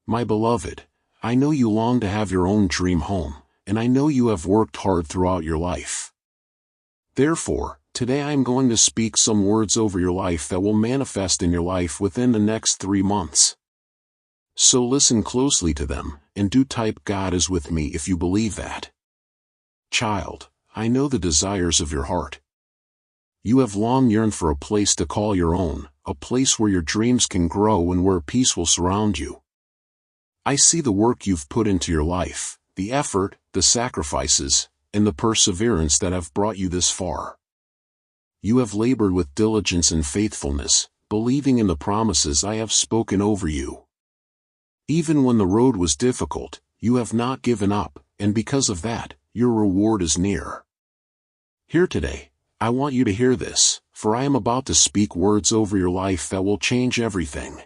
My beloved, I know you long to have your own dream home, and I know you have worked hard throughout your life. Therefore, today I am going to speak some words over your life that will manifest in your life within the next 3 months. So listen closely to them, and do type "God is with me" if you believe that. Child, I know the desires of your heart. You have long yearned for a place to call your own, a place where your dreams can grow and where peace will surround you. I see the work you've put into your life, the effort, the sacrifices, and the perseverance that have brought you this far. You have labored with diligence and faithfulness, believing in the promises I have spoken over you. Even when the road was difficult, you have not given up, and because of that, your reward is near. Here today, I want you to hear this, for I am about to speak words over your life that will change everything.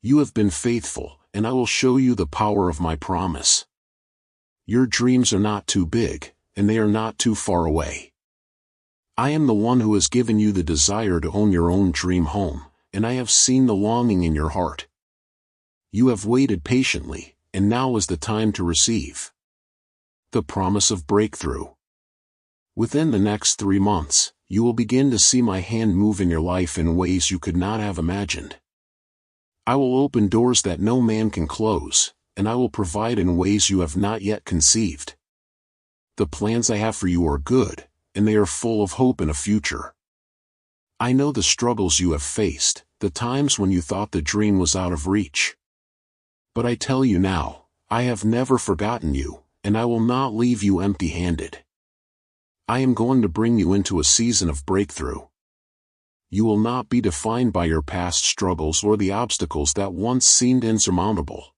You have been faithful, and I will show you the power of my promise. Your dreams are not too big, and they are not too far away. I am the one who has given you the desire to own your own dream home, and I have seen the longing in your heart. You have waited patiently, and now is the time to receive the promise of breakthrough. Within the next 3 months, you will begin to see my hand move in your life in ways you could not have imagined. I will open doors that no man can close, and I will provide in ways you have not yet conceived. The plans I have for you are good, and they are full of hope and a future. I know the struggles you have faced, the times when you thought the dream was out of reach. But I tell you now, I have never forgotten you, and I will not leave you empty-handed. I am going to bring you into a season of breakthrough. You will not be defined by your past struggles or the obstacles that once seemed insurmountable.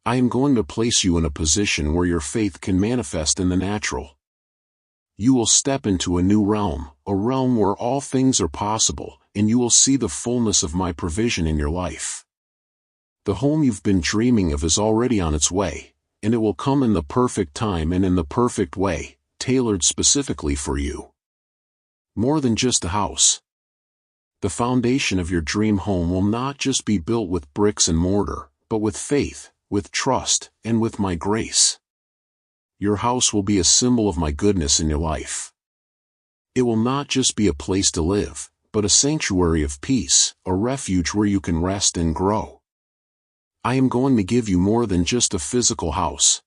I am going to place you in a position where your faith can manifest in the natural. You will step into a new realm, a realm where all things are possible, and you will see the fullness of my provision in your life. The home you've been dreaming of is already on its way, and it will come in the perfect time and in the perfect way, tailored specifically for you. More than just a house. The foundation of your dream home will not just be built with bricks and mortar, but with faith, with trust, and with my grace. Your house will be a symbol of my goodness in your life. It will not just be a place to live, but a sanctuary of peace, a refuge where you can rest and grow. I am going to give you more than just a physical house.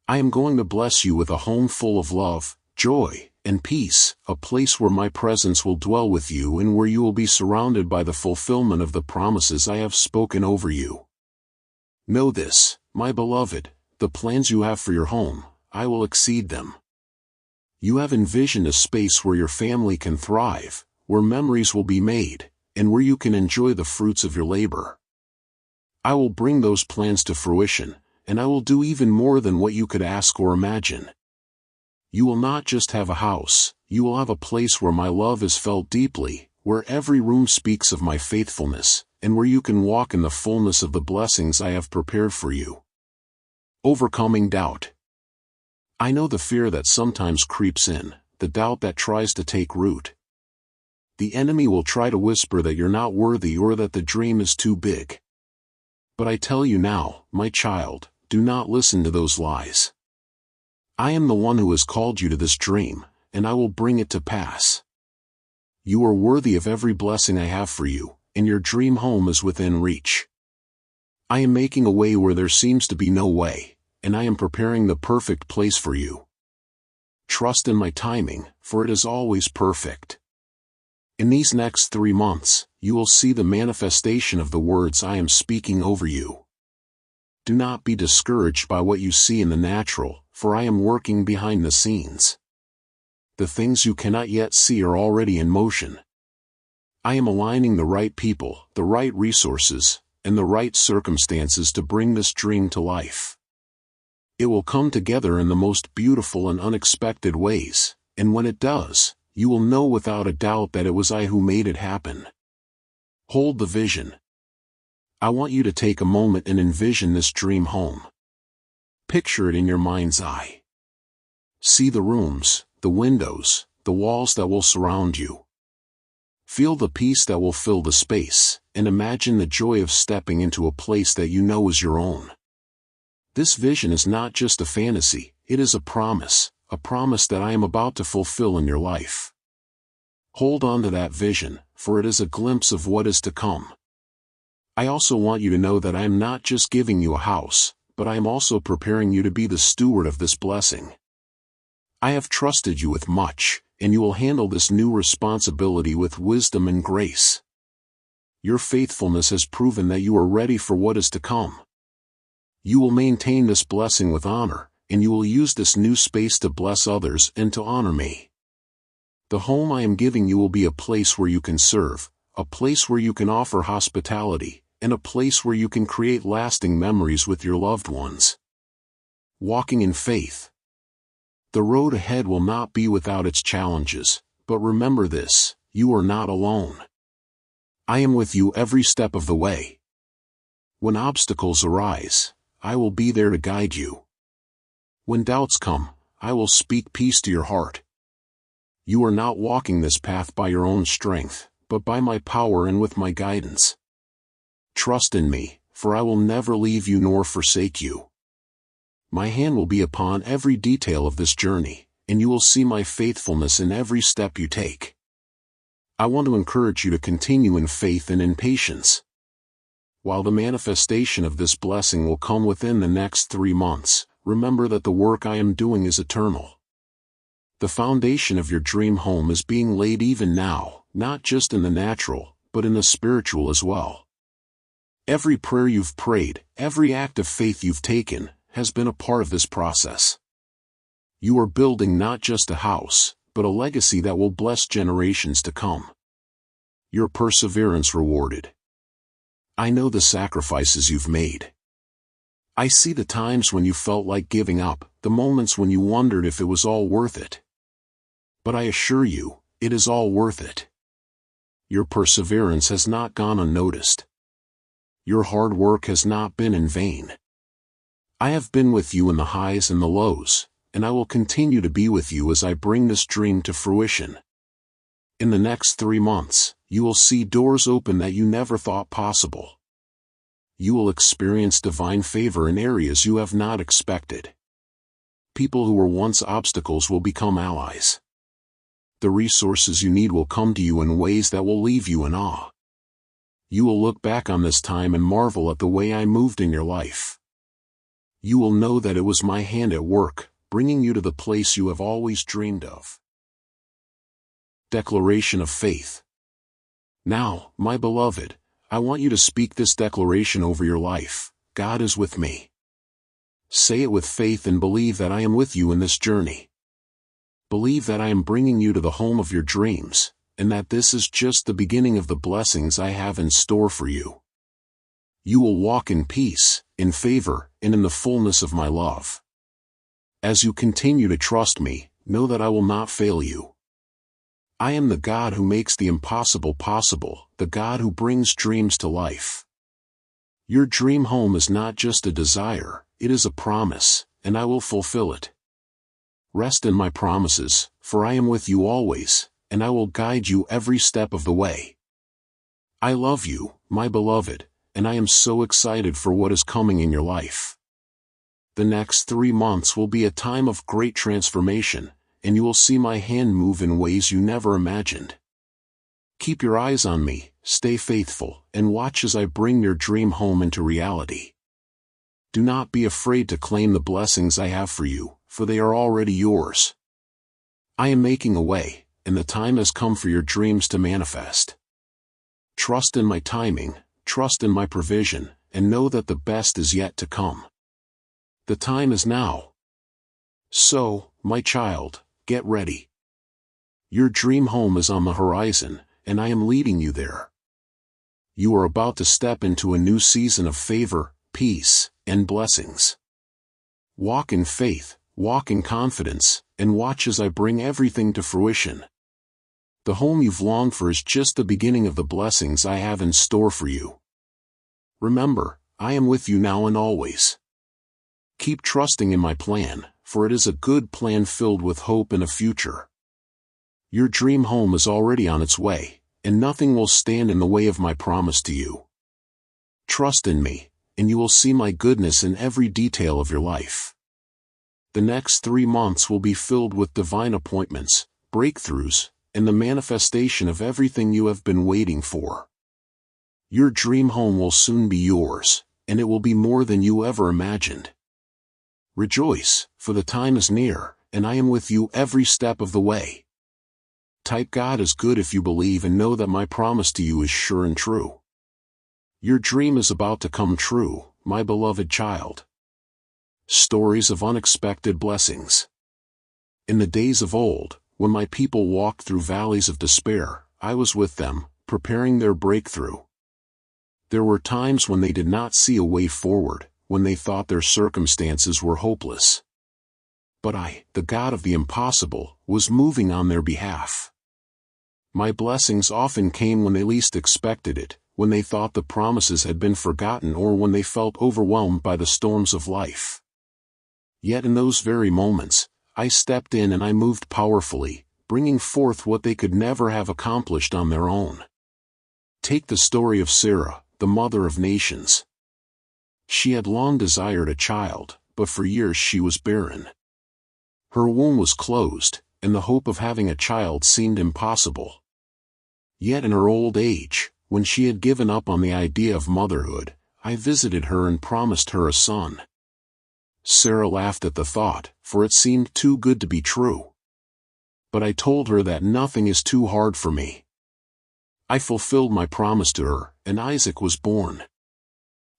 I am going to bless you with a home full of love, joy, and peace, a place where my presence will dwell with you and where you will be surrounded by the fulfillment of the promises I have spoken over you. Know this, my beloved, the plans you have for your home, I will exceed them. You have envisioned a space where your family can thrive, where memories will be made, and where you can enjoy the fruits of your labor. I will bring those plans to fruition, and I will do even more than what you could ask or imagine. You will not just have a house, you will have a place where my love is felt deeply, where every room speaks of my faithfulness, and where you can walk in the fullness of the blessings I have prepared for you. Overcoming doubt. I know the fear that sometimes creeps in, the doubt that tries to take root. The enemy will try to whisper that you're not worthy or that the dream is too big. But I tell you now, my child, do not listen to those lies. I am the one who has called you to this dream, and I will bring it to pass. You are worthy of every blessing I have for you, and your dream home is within reach. I am making a way where there seems to be no way, and I am preparing the perfect place for you. Trust in my timing, for it is always perfect. In these next 3 months, you will see the manifestation of the words I am speaking over you. Do not be discouraged by what you see in the natural, for I am working behind the scenes. The things you cannot yet see are already in motion. I am aligning the right people, the right resources, and the right circumstances to bring this dream to life. It will come together in the most beautiful and unexpected ways, and when it does, you will know without a doubt that it was I who made it happen. Hold the vision. I want you to take a moment and envision this dream home. Picture it in your mind's eye. See the rooms, the windows, the walls that will surround you. Feel the peace that will fill the space, and imagine the joy of stepping into a place that you know is your own. This vision is not just a fantasy, it is a promise that I am about to fulfill in your life. Hold on to that vision, for it is a glimpse of what is to come. I also want you to know that I am not just giving you a house, but I am also preparing you to be the steward of this blessing. I have trusted you with much, and you will handle this new responsibility with wisdom and grace. Your faithfulness has proven that you are ready for what is to come. You will maintain this blessing with honor, and you will use this new space to bless others and to honor me. The home I am giving you will be a place where you can serve, a place where you can offer hospitality, and a place where you can create lasting memories with your loved ones. Walking in faith. The road ahead will not be without its challenges, but remember this, you are not alone. I am with you every step of the way. When obstacles arise, I will be there to guide you. When doubts come, I will speak peace to your heart. You are not walking this path by your own strength, but by my power and with my guidance. Trust in me, for I will never leave you nor forsake you. My hand will be upon every detail of this journey, and you will see my faithfulness in every step you take. I want to encourage you to continue in faith and in patience. While the manifestation of this blessing will come within the next 3 months, remember that the work I am doing is eternal. The foundation of your dream home is being laid even now, not just in the natural, but in the spiritual as well. Every prayer you've prayed, every act of faith you've taken, has been a part of this process. You are building not just a house, but a legacy that will bless generations to come. Your perseverance rewarded. I know the sacrifices you've made. I see the times when you felt like giving up, the moments when you wondered if it was all worth it. But I assure you, it is all worth it. Your perseverance has not gone unnoticed. Your hard work has not been in vain. I have been with you in the highs and the lows, and I will continue to be with you as I bring this dream to fruition. In the next 3 months, you will see doors open that you never thought possible. You will experience divine favor in areas you have not expected. People who were once obstacles will become allies. The resources you need will come to you in ways that will leave you in awe. You will look back on this time and marvel at the way I moved in your life. You will know that it was my hand at work, bringing you to the place you have always dreamed of. Declaration of Faith. Now, my beloved, I want you to speak this declaration over your life: God is with me. Say it with faith and believe that I am with you in this journey. Believe that I am bringing you to the home of your dreams, and that this is just the beginning of the blessings I have in store for you. You will walk in peace, in favor, and in the fullness of my love. As you continue to trust me, know that I will not fail you. I am the God who makes the impossible possible, the God who brings dreams to life. Your dream home is not just a desire, it is a promise, and I will fulfill it. Rest in my promises, for I am with you always, and I will guide you every step of the way. I love you, my beloved, and I am so excited for what is coming in your life. The next 3 months will be a time of great transformation, and you will see my hand move in ways you never imagined. Keep your eyes on me, stay faithful, and watch as I bring your dream home into reality. Do not be afraid to claim the blessings I have for you, for they are already yours. I am making a way, and the time has come for your dreams to manifest. Trust in my timing, trust in my provision, and know that the best is yet to come. The time is now. So, my child, get ready. Your dream home is on the horizon, and I am leading you there. You are about to step into a new season of favor, peace, and blessings. Walk in faith, walk in confidence, and watch as I bring everything to fruition. The home you've longed for is just the beginning of the blessings I have in store for you. Remember, I am with you now and always. Keep trusting in my plan, for it is a good plan filled with hope and a future. Your dream home is already on its way, and nothing will stand in the way of my promise to you. Trust in me, and you will see my goodness in every detail of your life. The next 3 months will be filled with divine appointments, breakthroughs, and the manifestation of everything you have been waiting for. Your dream home will soon be yours, and it will be more than you ever imagined. Rejoice, for the time is near, and I am with you every step of the way. Type God is good if you believe and know that my promise to you is sure and true. Your dream is about to come true, my beloved child. Stories of unexpected blessings. In the days of old, when my people walked through valleys of despair, I was with them, preparing their breakthrough. There were times when they did not see a way forward, when they thought their circumstances were hopeless. But I, the God of the impossible, was moving on their behalf. My blessings often came when they least expected it, when they thought the promises had been forgotten or when they felt overwhelmed by the storms of life. Yet in those very moments, I stepped in and I moved powerfully, bringing forth what they could never have accomplished on their own. Take the story of Sarah, the mother of nations. She had long desired a child, but for years she was barren. Her womb was closed, and the hope of having a child seemed impossible. Yet in her old age, when she had given up on the idea of motherhood, I visited her and promised her a son. Sarah laughed at the thought, for it seemed too good to be true. But I told her that nothing is too hard for me. I fulfilled my promise to her, and Isaac was born.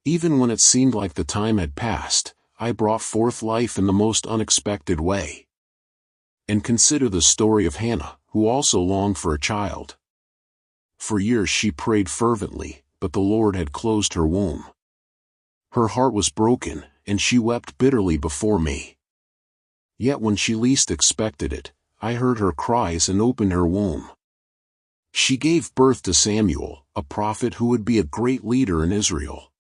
Even when it seemed like the time had passed, I brought forth life in the most unexpected way. And consider the story of Hannah, who also longed for a child. For years she prayed fervently, but the Lord had closed her womb. Her heart was broken, and she wept bitterly before me. Yet when she least expected it, I heard her cries and opened her womb. She gave birth to Samuel, a prophet who would be a great leader in Israel.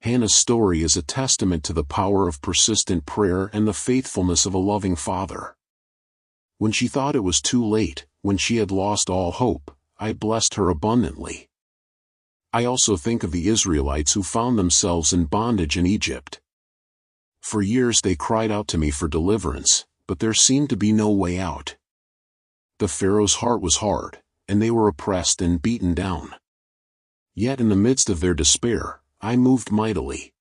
Hannah's story is a testament to the power of persistent prayer and the faithfulness of a loving father. When she thought it was too late, when she had lost all hope, I blessed her abundantly. I also think of the Israelites who found themselves in bondage in Egypt. For years they cried out to me for deliverance, but there seemed to be no way out. The Pharaoh's heart was hard, and they were oppressed and beaten down. Yet in the midst of their despair, I moved mightily.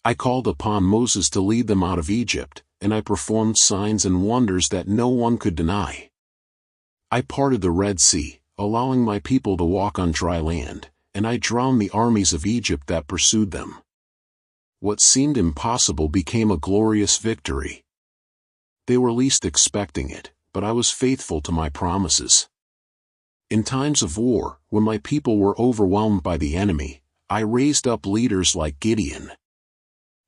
I called upon Moses to lead them out of Egypt, and I performed signs and wonders that no one could deny. I parted the Red Sea, allowing my people to walk on dry land, and I drowned the armies of Egypt that pursued them. What seemed impossible became a glorious victory. They were least expecting it, but I was faithful to my promises. In times of war, when my people were overwhelmed by the enemy, I raised up leaders like Gideon.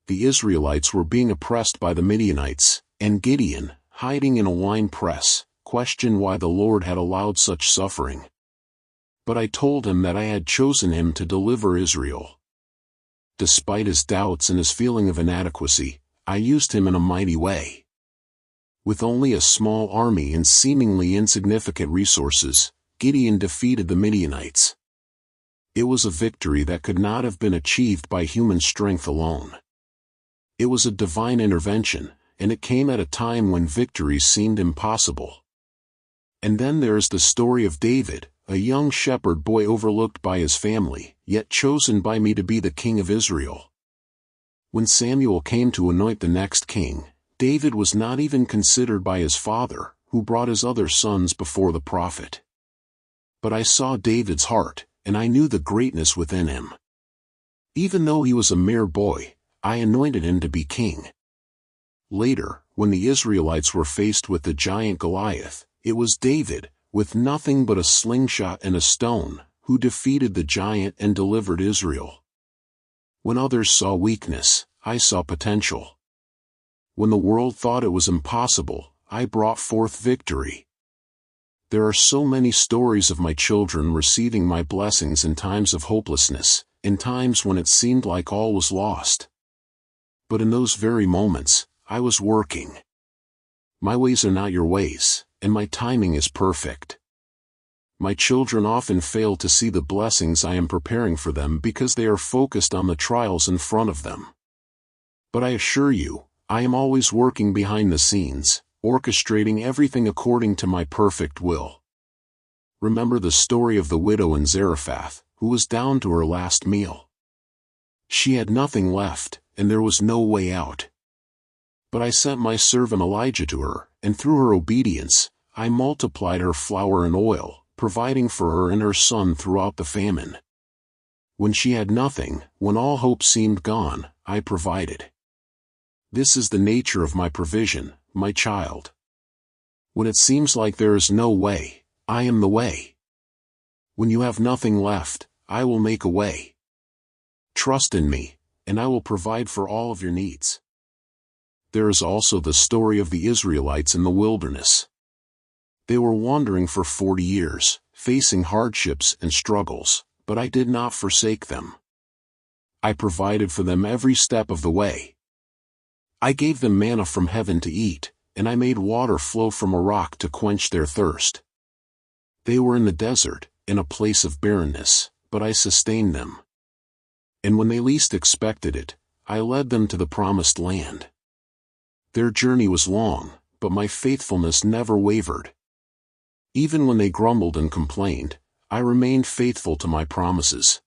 The Israelites were being oppressed by the Midianites, and Gideon, hiding in a wine press, questioned why the Lord had allowed such suffering. But I told him that I had chosen him to deliver Israel. Despite his doubts and his feeling of inadequacy, I used him in a mighty way. With only a small army and seemingly insignificant resources, Gideon defeated the Midianites. It was a victory that could not have been achieved by human strength alone. It was a divine intervention, and it came at a time when victories seemed impossible. And then there is the story of David, a young shepherd boy overlooked by his family, yet chosen by me to be the king of Israel. When Samuel came to anoint the next king, David was not even considered by his father, who brought his other sons before the prophet. But I saw David's heart, and I knew the greatness within him. Even though he was a mere boy, I anointed him to be king. Later, when the Israelites were faced with the giant Goliath, it was David, with nothing but a slingshot and a stone, who defeated the giant and delivered Israel. When others saw weakness, I saw potential. When the world thought it was impossible, I brought forth victory. There are so many stories of my children receiving my blessings in times of hopelessness, in times when it seemed like all was lost. But in those very moments, I was working. My ways are not your ways, and my timing is perfect. My children often fail to see the blessings I am preparing for them because they are focused on the trials in front of them. But I assure you, I am always working behind the scenes, orchestrating everything according to my perfect will. Remember the story of the widow in Zarephath, who was down to her last meal. She had nothing left, and there was no way out. But I sent my servant Elijah to her, and through her obedience, I multiplied her flour and oil, providing for her and her son throughout the famine. When she had nothing, when all hope seemed gone, I provided. This is the nature of my provision, my child. When it seems like there is no way, I am the way. When you have nothing left, I will make a way. Trust in me, and I will provide for all of your needs. There is also the story of the Israelites in the wilderness. They were wandering for 40 years, facing hardships and struggles, but I did not forsake them. I provided for them every step of the way. I gave them manna from heaven to eat, and I made water flow from a rock to quench their thirst. They were in the desert, in a place of barrenness, but I sustained them. And when they least expected it, I led them to the promised land. Their journey was long, but my faithfulness never wavered. Even when they grumbled and complained, I remained faithful to my promises.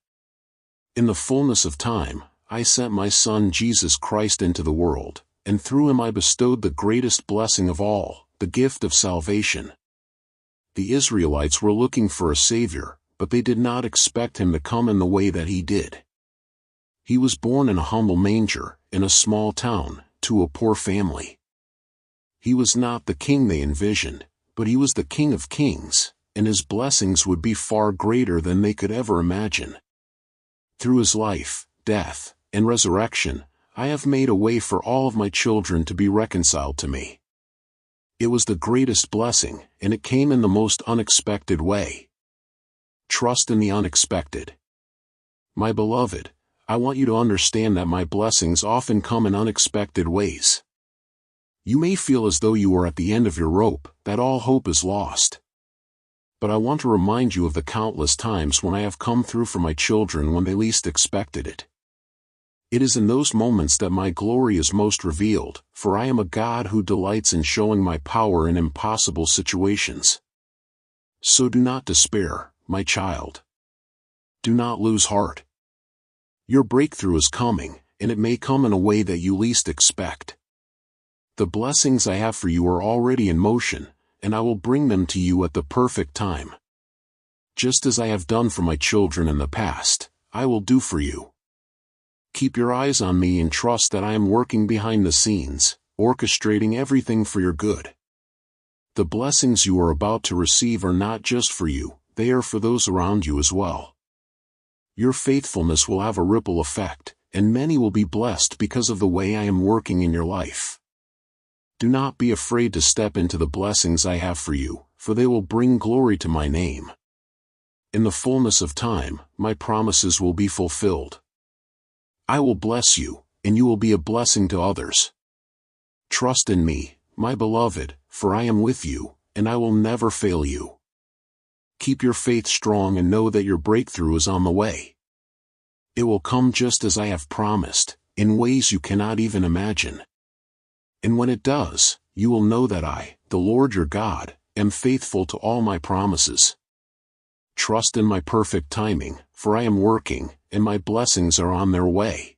In the fullness of time, I sent my Son Jesus Christ into the world, and through him I bestowed the greatest blessing of all, the gift of salvation. The Israelites were looking for a Savior, but they did not expect him to come in the way that he did. He was born in a humble manger, in a small town, to a poor family. He was not the king they envisioned, but he was the King of Kings, and his blessings would be far greater than they could ever imagine. Through his life, death, and resurrection, I have made a way for all of my children to be reconciled to me. It was the greatest blessing, and it came in the most unexpected way. Trust in the unexpected. My beloved, I want you to understand that my blessings often come in unexpected ways. You may feel as though you are at the end of your rope, that all hope is lost. But I want to remind you of the countless times when I have come through for my children when they least expected it. It is in those moments that my glory is most revealed, for I am a God who delights in showing my power in impossible situations. So do not despair, my child. Do not lose heart. Your breakthrough is coming, and it may come in a way that you least expect. The blessings I have for you are already in motion, and I will bring them to you at the perfect time. Just as I have done for my children in the past, I will do for you. Keep your eyes on me and trust that I am working behind the scenes, orchestrating everything for your good. The blessings you are about to receive are not just for you, they are for those around you as well. Your faithfulness will have a ripple effect, and many will be blessed because of the way I am working in your life. Do not be afraid to step into the blessings I have for you, for they will bring glory to my name. In the fullness of time, my promises will be fulfilled. I will bless you, and you will be a blessing to others. Trust in me, my beloved, for I am with you, and I will never fail you. Keep your faith strong and know that your breakthrough is on the way. It will come just as I have promised, in ways you cannot even imagine. And when it does, you will know that I, the Lord your God, am faithful to all my promises. Trust in my perfect timing, for I am working, and my blessings are on their way.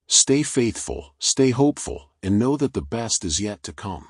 Stay faithful, stay hopeful, and know that the best is yet to come.